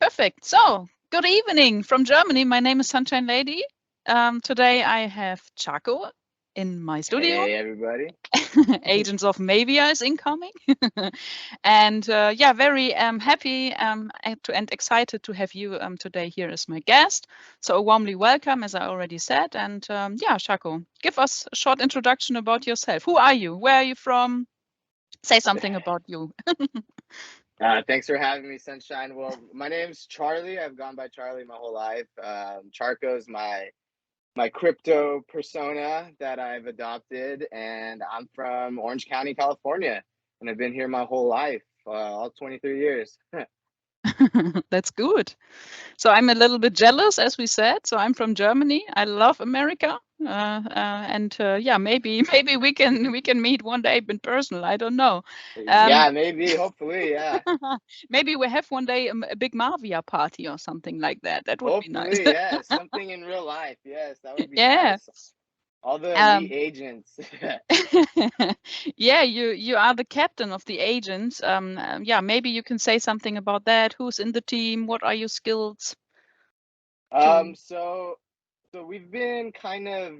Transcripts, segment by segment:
Perfect. So, good evening from Germany. My name is Sunshinelady. Today I have Charko in my studio. Hey, everybody. Agents of Mavia is incoming. And yeah, very happy and excited to have you today here as my guest. So warmly welcome, as I already said. And yeah, Charko, give us a short introduction about yourself. Who are you? Where are you from? Say something about you. Thanks for having me, Sunshine. Well, my name's Charlie. I've gone by Charlie my whole life. Charko's my crypto persona that I've adopted, and I'm from Orange County, California, and I've been here my whole life, all 23 years. That's good. So I'm a little bit jealous, as we said. So I'm from Germany. I love America, and yeah, maybe we can meet one day in person. I don't know. Yeah, maybe, hopefully, yeah. Maybe we have one day a big Mavia party or something like that. That would be nice. Hopefully, yes, something in real life. Yes, that would be Yeah. nice. All the elite Um, agents. yeah, you are the captain of the agents. Yeah, maybe you can say something about that. Who's in the team? What are your skills? So we've been kind of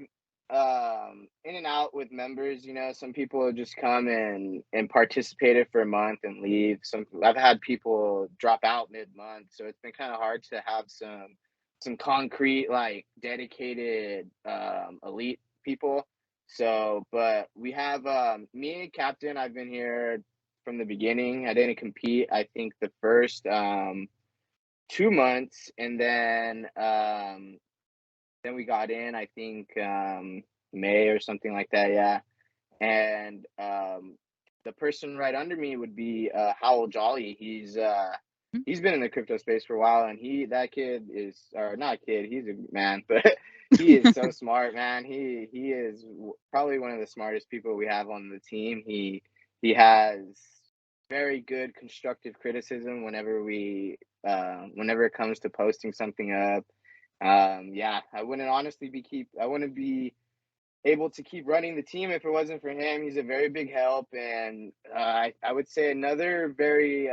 in and out with members, some people just come and participated for a month and leave. I've had people drop out mid-month, so it's been kind of hard to have some concrete, like, dedicated elite people. So, but we have me, captain. I've been here from the beginning. I didn't compete, I think, the first 2 months, and then we got in, I think, May or something like that, yeah. And the person right under me would be Howell Jolly. He's been in the crypto space for a while, and that kid is, or not kid, he's a man, but he is so smart, man. He is probably one of the smartest people we have on the team. He has very good constructive criticism whenever it comes to posting something up. Yeah, I wouldn't be able to keep running the team if it wasn't for him. He's a very big help, and I would say another very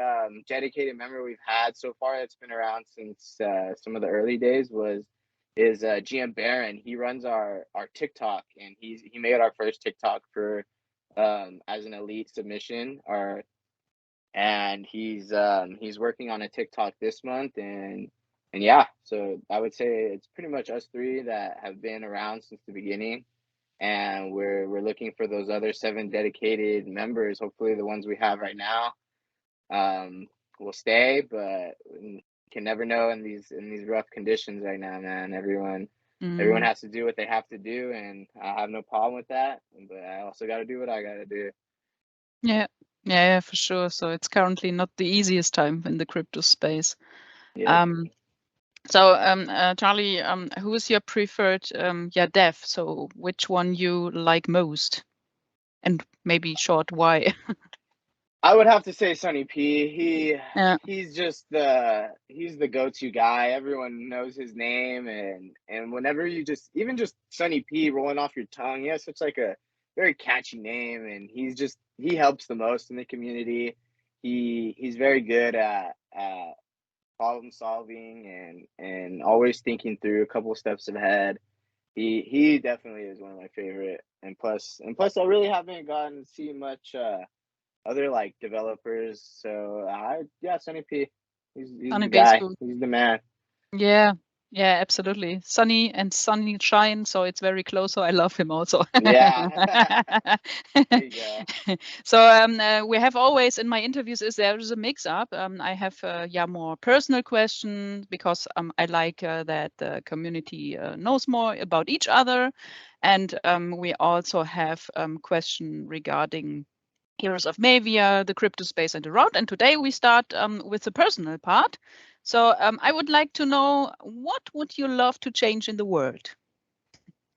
dedicated member we've had so far that's been around since some of the early days is GM Baron. He runs our TikTok, and he made our first TikTok for as an elite submission, and he's working on a TikTok this month, and yeah, so I would say it's pretty much us three that have been around since the beginning, and we're looking for those other 7 dedicated members. Hopefully, the ones we have right now will stay, but you can never know in these rough conditions right now, man. Everyone has to do what they have to do, and I have no problem with that. But I also got to do what I got to do. Yeah. Yeah, for sure. So it's currently not the easiest time in the crypto space. Yeah. Charlie, who is your preferred dev? So which one you like most? And maybe short why? I would have to say Sunny P. Yeah. He's he's the go-to guy. Everyone knows his name, and whenever you even just Sunny P rolling off your tongue, he has such like a very catchy name, and he helps the most in the community. He's very good at problem solving and always thinking through a couple steps ahead. He definitely is one of my favorite, and plus I really haven't gotten to see much other like developers. So yeah, Sunny P. He's Sunny the Base guy. Food. He's the man. Yeah. Yeah, absolutely. Sunny and sunshine, so it's very close. So I love him also. Yeah. There you go. So we have always in my interviews there is a mix up. I have more personal questions because I like that the community knows more about each other, and we also have question regarding Heroes of Mavia, the crypto space and around. And today we start with the personal part. So I would like to know, what would you love to change in the world,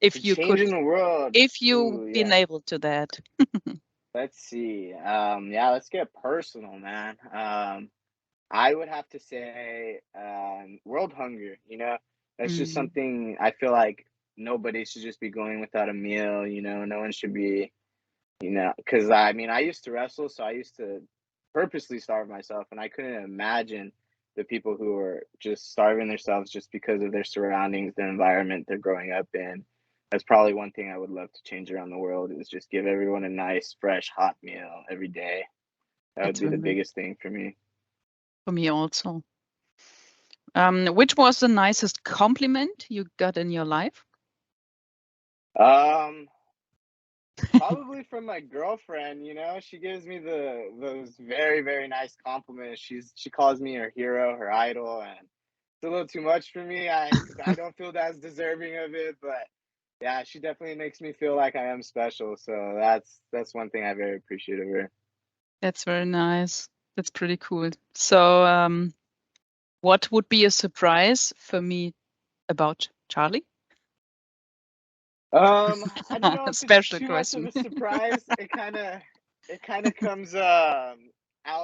if you could, Changing the world. if you Ooh, been yeah. able to that? Let's see. Yeah, let's get personal, man. I would have to say world hunger, That's just Mm, something I feel like nobody should just be going without a meal, no one should be, because I mean, I used to wrestle, so I used to purposely starve myself, and I couldn't imagine the people who are just starving themselves just because of their surroundings, their environment they're growing up in. That's probably one thing I would love to change around the world, is just give everyone a nice, fresh, hot meal every day. That would that's be the very, biggest thing for me. for me also. Which was the nicest compliment you got in your life? Um, Probably from my girlfriend, she gives me those very, very nice compliments. She calls me her hero, her idol, and it's a little too much for me. I don't feel as deserving of it, but yeah, she definitely makes me feel like I am special. So that's one thing I very appreciate of her. That's very nice. That's pretty cool. So, what would be a surprise for me about Charlie? I don't know if it's Special too much of question. a surprise. It kind of comes out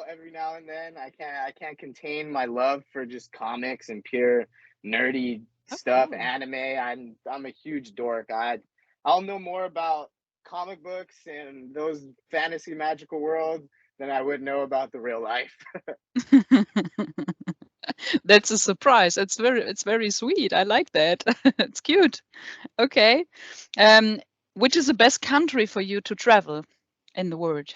every now and then. I can't contain my love for just comics and pure nerdy Oh, stuff, cool. anime. I'm a huge dork. I'll know more about comic books and those fantasy magical worlds than I would know about the real life. That's a surprise. It's very sweet. I like that. It's cute. Okay. Um, which is the best country for you to travel in the world?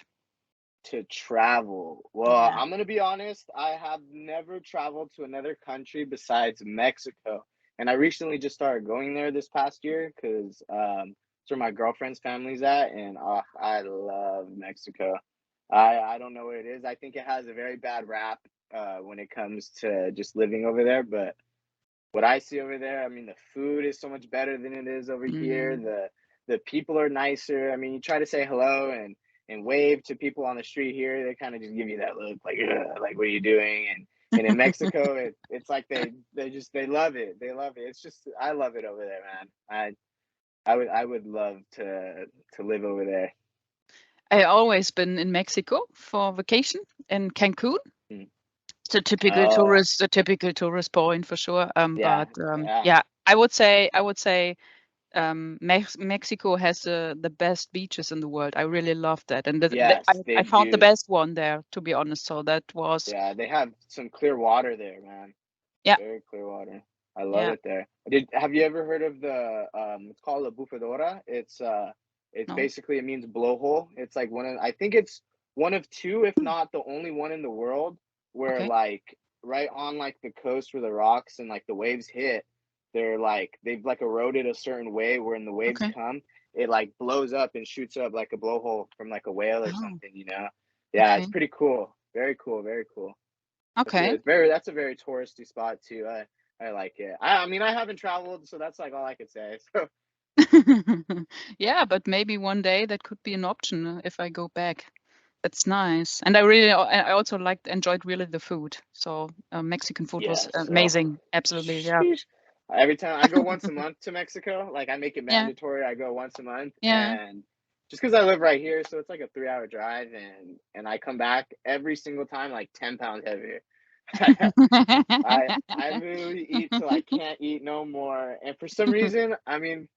To travel. Well, Yeah. I'm gonna be honest, I have never traveled to another country besides Mexico. And I recently just started going there this past year because it's where my girlfriend's family's at, and I love Mexico. I don't know what it is. I think it has a very bad rap when it comes to just living over there, but what I see over there, I mean, the food is so much better than it is over here. Mm. The people are nicer. I mean, you try to say hello and wave to people on the street here, they kind of just give you that look like, "Ugh," like, what are you doing? And in Mexico, it's like they love it. They love it. It's just, I love it over there, man. I would love to live over there. I always been in Mexico for vacation in Cancun. Hmm. It's Oh, a typical tourist point for sure. yeah, But yeah. yeah, I would say Mexico has the best beaches in the world. I really love that, and Yes, they I found the do. best one there, to be honest. So that was, Yeah, they have some clear water there, man. yeah, Very clear water. I love yeah, it there. Have you ever heard of the it's called a bufadora? It's no, basically, it means blowhole. It's like I think it's one of two, if Hmm, not the only one in the world, where okay, like right on like the coast where the rocks and like the waves hit, they've like eroded a certain way where when the waves okay, come, it like blows up and shoots up like a blowhole from like a whale or oh, something. Yeah, it's okay, pretty cool. Very cool, very cool. okay. That's a very touristy spot too. I like it. I mean, I haven't traveled, so that's like all I could say. So Yeah, but maybe one day that could be an option if I go back. That's nice, and I also enjoyed really the food. So Mexican food was yes. Oh, amazing. Absolutely, yeah, sheesh. Every time I go once a month to Mexico, like I make it yeah, mandatory. I go once a month, yeah. and just because I live right here, so it's like a 3 hour drive, and I come back every single time like 10 pounds heavier. I literally eat till I can't eat no more, and for some reason, I mean,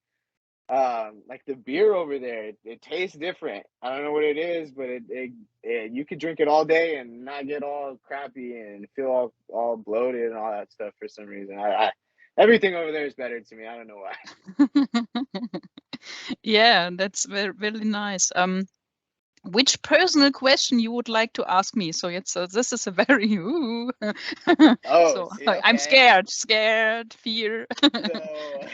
like the beer over there, it tastes different. I don't know what it is, but it you could drink it all day and not get all crappy and feel all bloated and all that stuff for some reason. Everything over there is better to me. I don't know why. Yeah, that's really nice. Which personal question you would like to ask me? So it's this is a very ooh. Oh, So see, I'm okay. scared, fear. So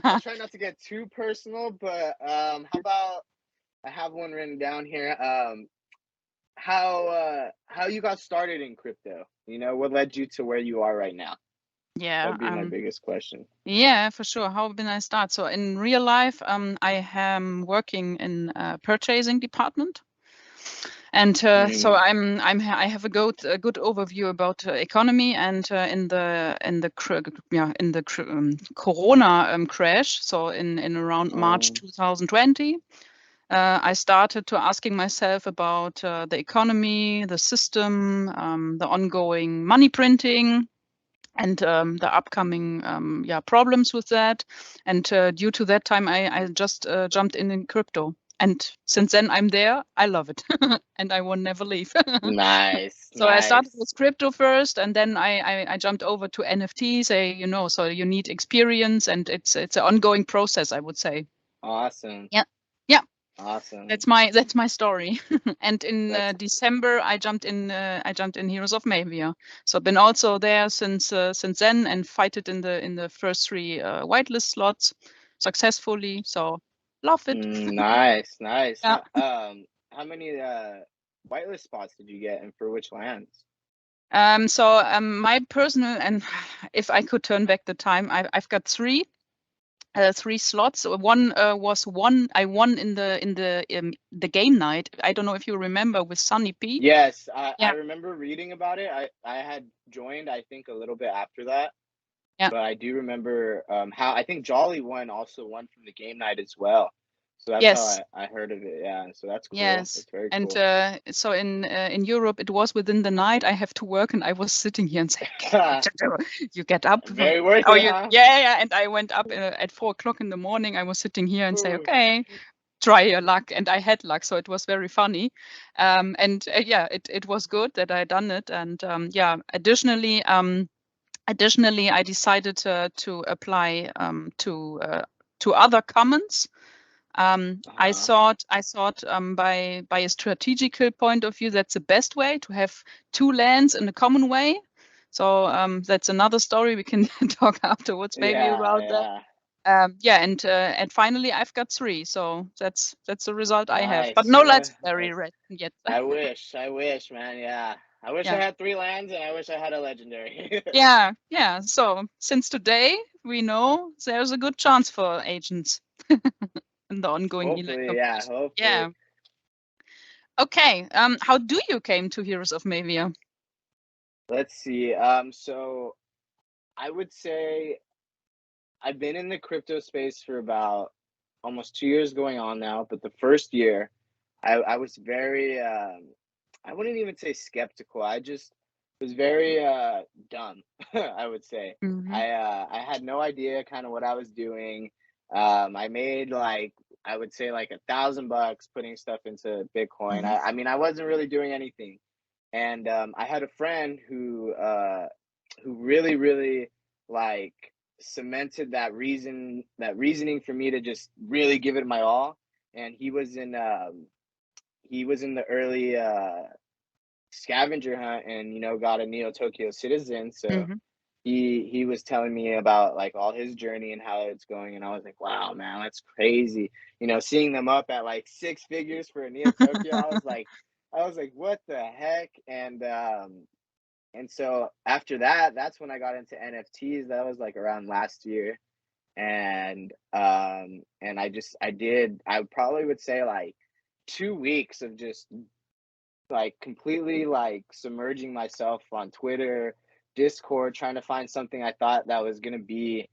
I'll try not to get too personal, but how about I have one written down here. How you got started in crypto? What led you to where you are right now? Yeah, That'd be my biggest question. yeah, for sure. How did I start? So in real life, I am working in a purchasing department. And so I have a good overview about economy and in the Corona crash. So in around March 2020, I started to asking myself about the economy, the system, the ongoing money printing, and the upcoming problems with that. And due to that time, I just jumped in crypto. And since then, I'm there. I love it, and I will never leave. Nice, So I started nice. with crypto first, and then I jumped over to NFTs. So you need experience, and it's an ongoing process, I would say. Awesome. Yeah, yeah. Awesome. That's my story. And in December, I jumped in Heroes of Mavia. So I've been also there since then, and fighted in the first 3 whitelist slots successfully. So love it. Nice, nice. Yeah. How many whitelist spots did you get, and for which lands? My personal, and if I could turn back the time, I've got 3 slots. One was one I won in the game night. I don't know if you remember, with Sunny P. Yes, I Yeah. remember reading about it. I had joined, I think, a little bit after that. Yeah. But I do remember how I think Jolly also won from the game night as well. So that's Yes. how I heard of it. Yeah, so that's cool. Yes. That's very And cool. so in Europe, it was within the night. I have to work, and I was sitting here and saying, "What to do? You get up." Very worth Oh, it, huh? yeah. And I went up at 4 o'clock in the morning. I was sitting here and say, "Okay, try your luck." And I had luck, so it was very funny. And yeah, it was good that I done it. And yeah, additionally, I decided to apply to other commons. I thought by a strategical point of view, that's the best way to have 2 lands in a common way. So that's another story. We can talk afterwards maybe about that. And finally I've got 3. So that's the result I have. But Nice. no Nice. legendary red yet. I wish, man. Yeah, I wish I Yeah. had 3 lands, and I wish I had a legendary. Yeah. So since today we know there's a good chance for agents in the ongoing Elite Hopefully, yeah. competition. Hopefully. Yeah. Okay. How do you came to Heroes of Mavia? Let's see. So I would say I've been in the crypto space for about almost 2 years going on now, but the first year I was very I wouldn't even say skeptical. I just was very dumb, I would say. Mhm. I had no idea kind of what I was doing. I made like I would say like $1,000 putting stuff into Bitcoin. Mhm. I mean I wasn't really doing anything. And I had a friend who really like cemented that reasoning for me to just really give it my all. And he was in the early scavenger hunt, and got a Neo Tokyo citizen. So Mhm. he was telling me about like all his journey and how it's going, and I was like, wow, man, that's crazy. Seeing them up at like 6 figures for a Neo Tokyo, I was like, what the heck? And so after that, that's when I got into NFTs. That was like around last year. And I probably would say like 2 weeks of just like completely like submerging myself on Twitter, Discord, trying to find something I thought that was gonna be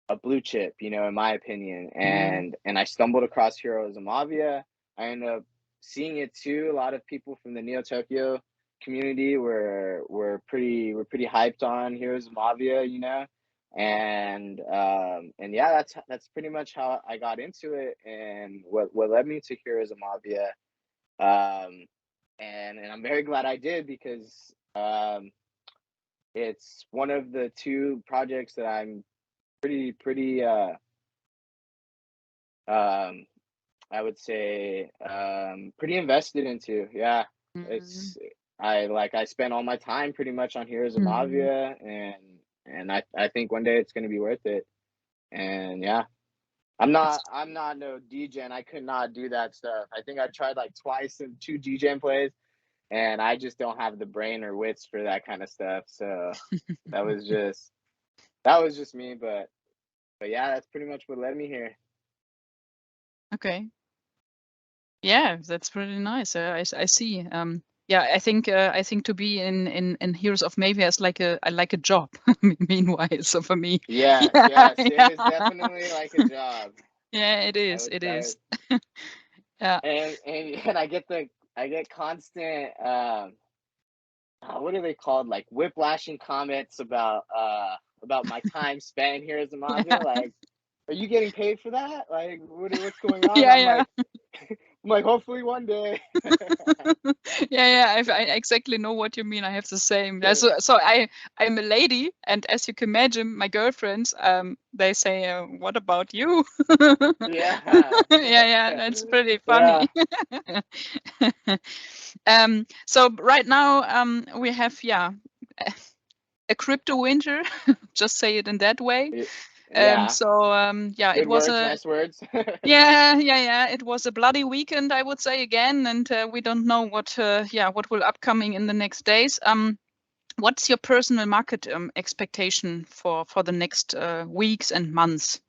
a blue chip, in my opinion. Mhm. And I stumbled across Heroes of Mavia. I ended up seeing it too. A lot of people from the Neo Tokyo community were pretty hyped on Heroes of Mavia. And yeah, that's pretty much how I got into it, and what led me to Heroes of Mavia. And I'm very glad I did, because it's one of the 2 projects that I'm pretty I would say pretty invested into. Yeah. Mhm. It's I spent all my time pretty much on Heroes of Mhm. Mavia, and I think one day it's going to be worth it. And yeah, I'm not no DJ. I could not do that stuff. I think I tried like twice in 2 DJ plays, and I just don't have the brain or wits for that kind of stuff. So that was just me. But yeah, that's pretty much what led me here. Okay. Yeah, that's pretty nice. I see. Yeah, I think to be in Heroes of Mavia is like a job. Meanwhile, so for me, Yeah, yeah, yes, it yeah, is definitely like a job. yeah, it I is. would, It I is. would, Yeah. and I get constant what are they called? Like whiplashing comments about my time spent in Heroes of Yeah. Mafia. Like, are you getting paid for that? Like, what's going on? Yeah, yeah. I'm like, hopefully one day. Yeah, I exactly know what you mean. I have the same. Yeah, so I'm a lady, and as you can imagine, my girlfriends they say, "What about you?" Yeah. Yeah, that's pretty Yeah. funny. So right now we have a crypto winter. Just say it in that way. Yeah. So yeah, it Good was words, a nice words. yeah. It was a bloody weekend, I would say again, and we don't know what will upcoming in the next days. What's your personal market expectation for the next weeks and months?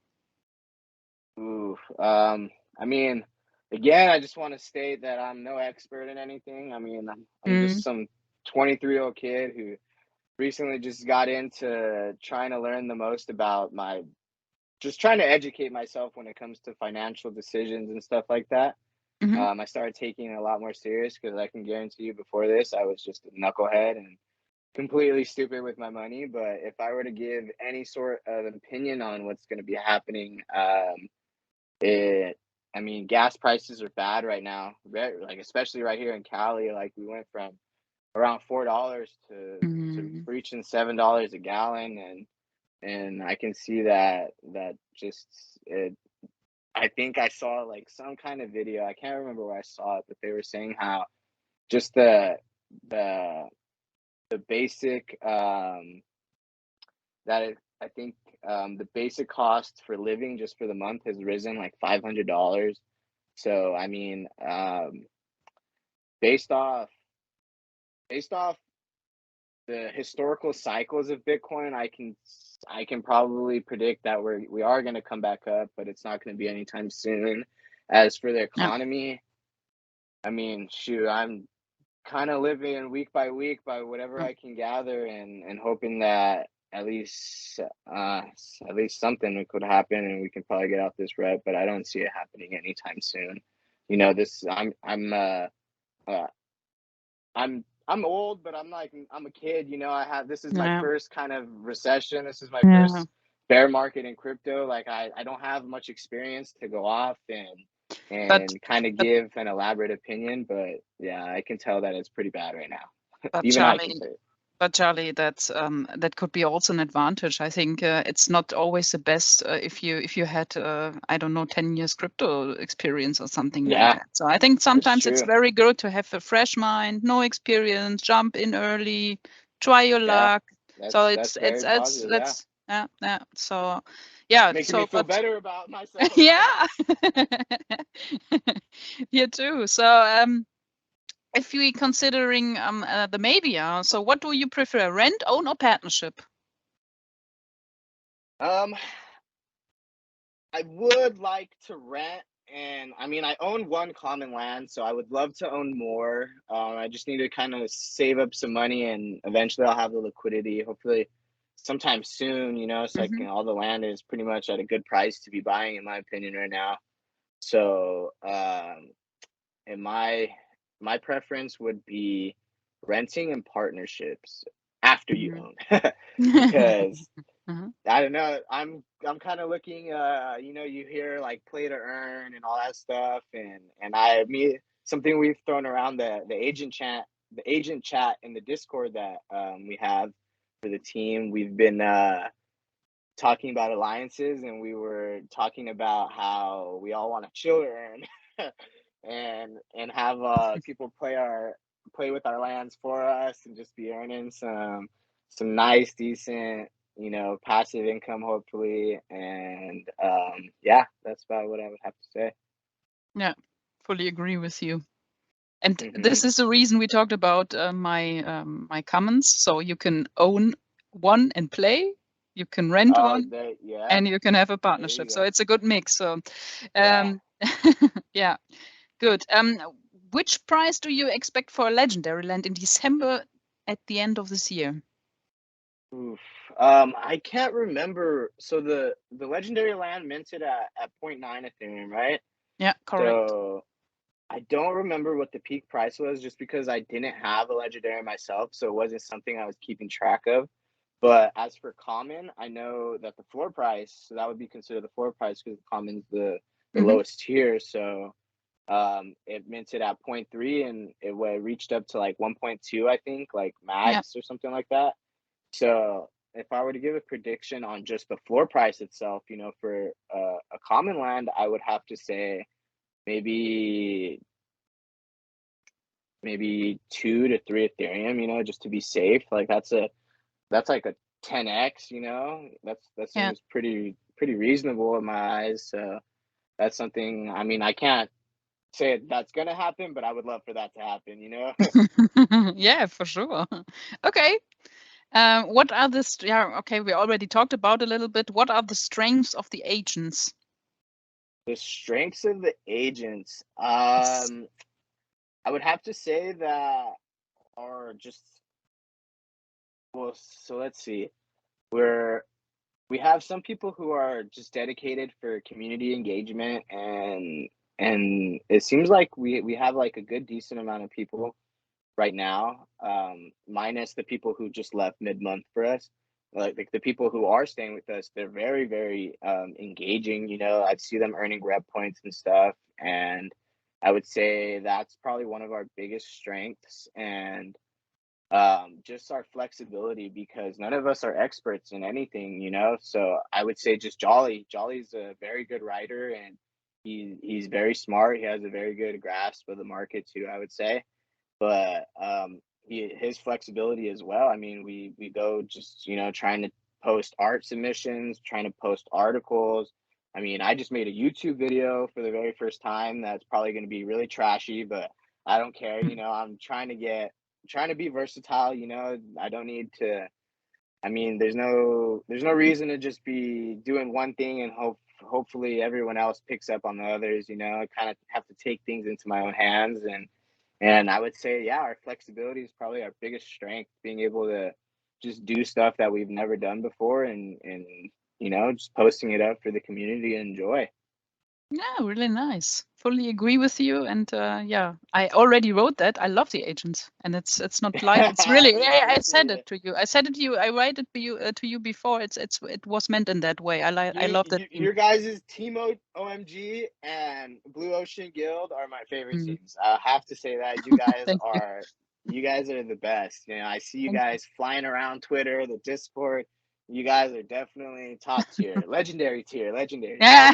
Ooh, I mean, again, I just want to state that I'm no expert in anything. I mean, I'm Mm, just some 23-year-old kid who recently just got into trying to learn the most about just trying to educate myself when it comes to financial decisions and stuff like that. mhm, I started taking it a lot more serious because I can guarantee you before this, I was just a knucklehead and completely stupid with my money. But if I were to give any sort of opinion on what's going to be happening, it, I mean, gas prices are bad right now, like especially right here in Cali. Like we went from around $4 to mm, reaching $7 a gallon, and I can see that just it. I think I saw like some kind of video. I can't remember where I saw it, but they were saying how just the the basic I think the basic cost for living just for the month has risen like $500. So I mean, based off based off the historical cycles of Bitcoin, I can probably predict that we are going to come back up, but it's not going to be anytime soon. As for the yeah, economy, I mean, shoot, I'm kind of living week by week by whatever mm, I can gather, and hoping that at least something could happen and we can probably get out this rut, but I don't see it happening anytime soon. You know, this uh, I'm old, but I'm a kid. You know, this is my yeah, first kind of recession. This is my yeah. first bear market in crypto. Like I don't have much experience to go off But and kind of but give an elaborate opinion, but yeah, I can tell that it's pretty bad right now. but Even I can Charlie, say it. that's that could be also an advantage. I think it's not always the best if you had I don't know 10 years crypto experience or something like Yeah, that. So I think it's sometimes it's true. very good to have a fresh mind, no experience, jump in early, try your Yeah, luck. So that's very positive. Yeah, that's yeah. So yeah. making me So feel but better about myself. yeah, you too. So if we considering the Mavia, so what do you prefer, rent, own, or partnership? um, I would like to rent, and I mean, I own one common land, so I would love to own more. I just need to kind of save up some money, and eventually I'll have the liquidity. Hopefully, sometime soon. You know, so I Hmm. can. All the land is pretty much at a good price to be buying, in my opinion, right now. So, and my preference would be renting and partnerships after you Mhm. own, because Uh-huh. I don't know. I'm kind of looking. You know, you hear like play to earn and all that stuff, and something we've thrown around the agent chat in the Discord that we have for the team. We've been talking about alliances, and we were talking about how we all want to chill to earn, and have people play with our lands for us and just be earning some nice decent, you know, passive income hopefully. And yeah, that's about what I would have to say. Yeah, fully agree with you. And Hmm. this is the reason we talked about my commons. So you can own one and play, you can rent Oh, one, yeah, and you can have a there partnership. you So go. it's a good mix. So Yeah. um, yeah. Good. Which prize do you expect for a legendary land in December at the end of this year? Oof. I can't remember. So the legendary land minted at 0.9 Ethereum, right? Yeah, correct. So I don't remember what the peak price was, just because I didn't have a legendary myself, so it wasn't something I was keeping track of. But as for common, I know that the floor price, so that would be considered the floor price because common's the lowest tier. So it minted at 0.3 and it reached up to like 1.2, I think, like max or something like that. So if I were to give a prediction on just the floor price itself, for a common land, I would have to say maybe 2 to 3 Ethereum, just to be safe. Like that's like a 10x, that Yeah. seems pretty reasonable in my eyes. So that's something, I mean, I can't say that's gonna happen, but I would love for that to happen. Yeah, for sure. Okay. What are the okay, we already talked about a little bit. What are the strengths of the agents? The strengths of the agents. Yes. I would have to say that are just, well, so let's see. We're we have some people who are just dedicated for community engagement, and it seems like we have like a good decent amount of people right now, minus the people who just left mid-month for us. Like the people who are staying with us, they're very, very engaging. I see them earning rep points and stuff, and I would say that's probably one of our biggest strengths, and just our flexibility, because none of us are experts in anything. So I would say just Jolly's a very good writer, and he's very smart. He has a very good grasp of the market too, I would say. But his flexibility as well. I mean, we go just trying to post art submissions, trying to post articles. I mean, I just made a YouTube video for the very first time that's probably going to be really trashy, but I don't care. I'm trying to be versatile. I don't need to. I mean, there's no reason to just be doing one thing and hopefully everyone else picks up on the others. I kind of have to take things into my own hands, and I would say, yeah, our flexibility is probably our biggest strength, being able to just do stuff that we've never done before, and just posting it up for the community to enjoy. Yeah, really nice. Fully agree with you. And yeah, I already wrote that. I love the agents, and it's not like it's really. Me Yeah, too, I said too. it to you. I said it to you. I write it to you before. It was meant in that way. I love that theme. Your guys' team OMG and Blue Ocean Guild are my favorite Mm. teams. I have to say that you guys Thank you. are the best. I see you Thank you. guys flying around Twitter, the Discord. You guys are definitely top tier, legendary tier, legendary Yeah.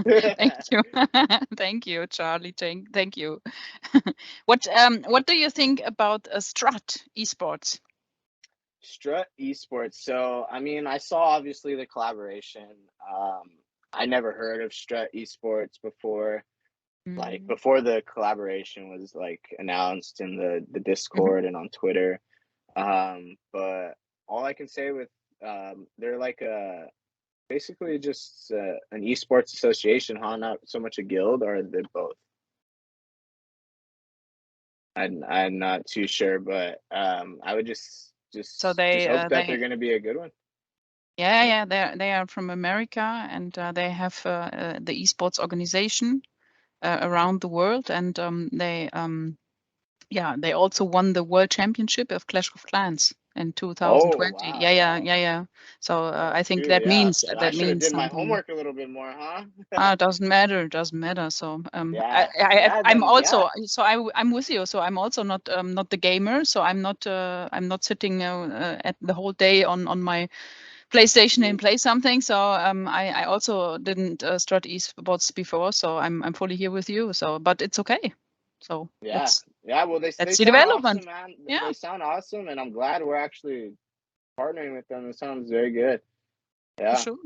tier. Thank you. Thank you, Charlie. Thank you. What do you think about Strut esports? Strut Esports. So, I mean, I saw obviously the collaboration. Um, I never heard of Strut Esports before. Like Mm. before the collaboration was like announced in the Mhm. Discord and on Twitter. But all I can say with they're like a basically just an esports association, huh? Not so much a guild, or they're both. I'm not too sure, but I would So just hope that they're they going to be a good one. yeah, they are from America, and they have the esports organization around the world, and they also won the world championship of Clash of Clans in Oh 2020. wow, wow. Yeah. So I That's think true. Yeah. I that should have means did my something. homework a little bit more, huh? Ah, doesn't matter. Doesn't matter. So Yeah. Yeah, I'm then yeah. also I'm with you. So I'm also not the gamer. So I'm not sitting at the whole day on my PlayStation and Mhm. play something. So I also didn't start esports before. So I'm fully here with you. So but it's okay. So Yeah. Yeah, well they let's see sound development. awesome, man. Yeah, They sound awesome, and I'm glad we're actually partnering with them. It sounds very good. for Yeah. sure.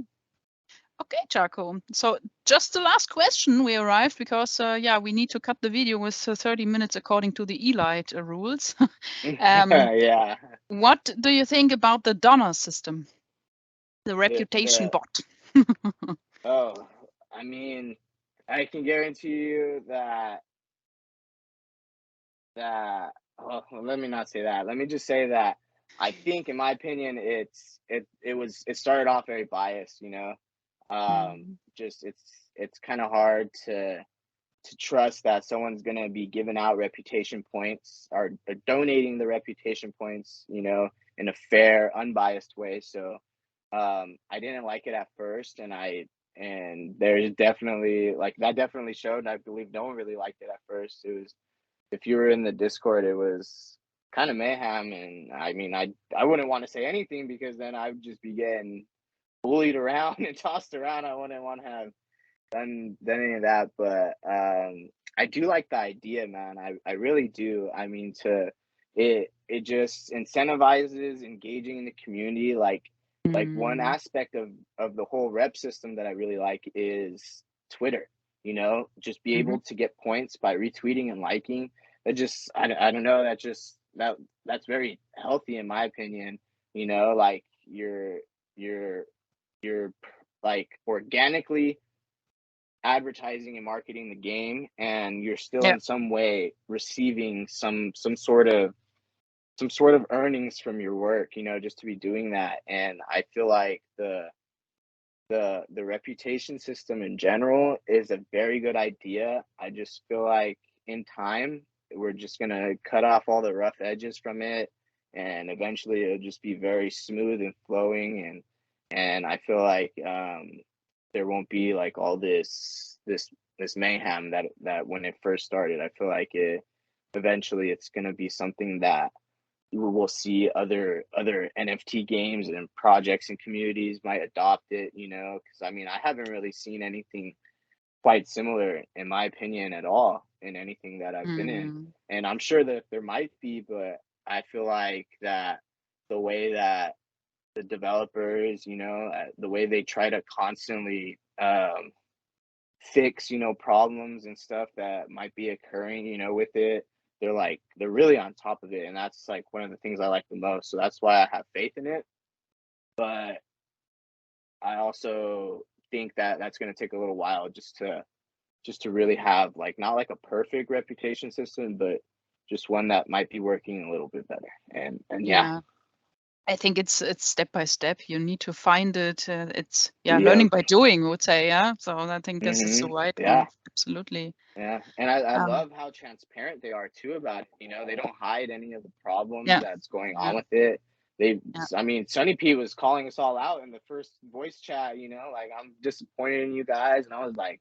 Okay, Charko. So just the last question we arrived because yeah, we need to cut the video with 30 minutes according to the Elite rules. um, Yeah. what do you think about the donor system, the reputation The bot? Oh, I mean, I can guarantee you that that. Oh, well, let me not say that. Let me just say that I think, in my opinion, it started off very biased. Just it's kind of hard to trust that someone's going to be giving out reputation points or donating the reputation points, in a fair, unbiased way. So I didn't like it at first, and there's definitely like that definitely showed. And I believe no one really liked it at first. It was, if you were in the Discord, it was kind of mayhem, and I mean, I wouldn't want to say anything because then I would just be getting bullied around and tossed around. I wouldn't want to have done any of that, but I do like the idea, man. I really do. I mean, it just incentivizes engaging in the community. Like one aspect of the whole rep system that I really like is Twitter. Just be able to get points by retweeting and liking. That just I don't know. That's very healthy in my opinion. Like you're like organically advertising and marketing the game, and you're still in some way receiving some sort of earnings from your work, just to be doing that. And I feel like the reputation system in general is a very good idea. I just feel like in time we're just gonna cut off all the rough edges from it, and eventually it'll just be very smooth and flowing, and I feel like there won't be like all this mayhem that when it first started. I feel like eventually it's going to be something that we'll see other NFT games and projects and communities might adopt it, because I mean, I haven't really seen anything quite similar, in my opinion, at all in anything that I've been in. And I'm sure that there might be, but I feel like that the way that the developers, the way they try to constantly fix, problems and stuff that might be occurring, with it, they're really on top of it. And that's like one of the things I like the most. So that's why I have faith in it. But I also think that that's going to take a little while just to really have like, not like a perfect reputation system, but just one that might be working a little bit better. And yeah. I think it's step by step. You need to find it. It's learning by doing, I would say. Yeah. So I think this is the right move. Absolutely. Yeah. And I love how transparent they are too about it. They don't hide any of the problems that's going on with it. I mean, Sunny P was calling us all out in the first voice chat, like, I'm disappointed in you guys. And I was like,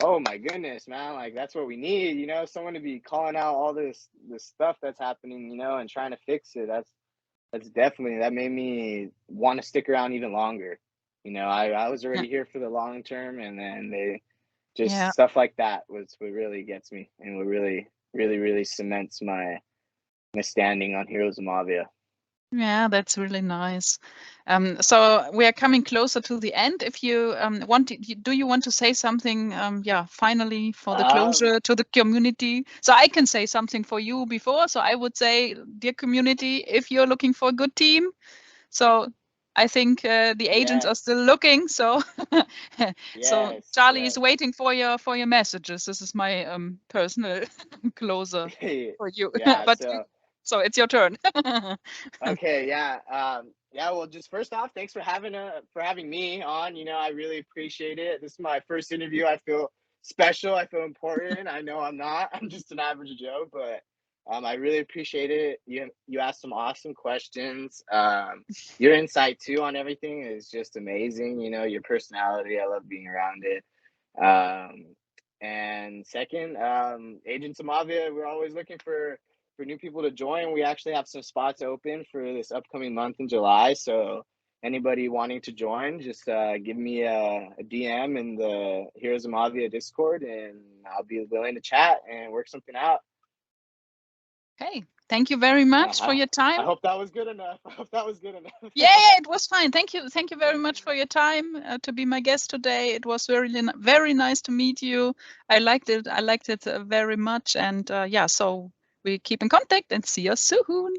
oh my goodness, man, like that's what we need, someone to be calling out all this stuff that's happening, and trying to fix it. That's definitely, that made me want to stick around even longer. I was already here for the long term, and then they just stuff like that was what really gets me, and what really, really, really cements my standing on Heroes of Mavia. Yeah, that's really nice. So we are coming closer to the end. If you do you want to say something, finally, for the closure to the community? So I can say something for you before. So I would say, dear community, if you're looking for a good team, so I think the agents are still looking. So so Charlie is waiting for your messages. This is my personal closer for you. But so it's your turn. Okay, yeah. Well, just first off, thanks for having me on. I really appreciate it. This is my first interview. I feel special. I feel important. I know I'm not. I'm just an average Joe, but I really appreciate it. You asked some awesome questions. Your insight too on everything is just amazing. Your personality, I love being around it. And second, Agents of Mavia, we're always looking for new people to join. We actually have some spots open for this upcoming month in July. So anybody wanting to join, just give me a DM in the Heroes of Mavia Discord, and I'll be willing to chat and work something out. Okay. Thank you very much for your time. I hope that was good enough. Yeah, it was fine. Thank you very much for your time to be my guest today. It was very nice to meet you. I liked it very much. And so we keep in contact and see you soon.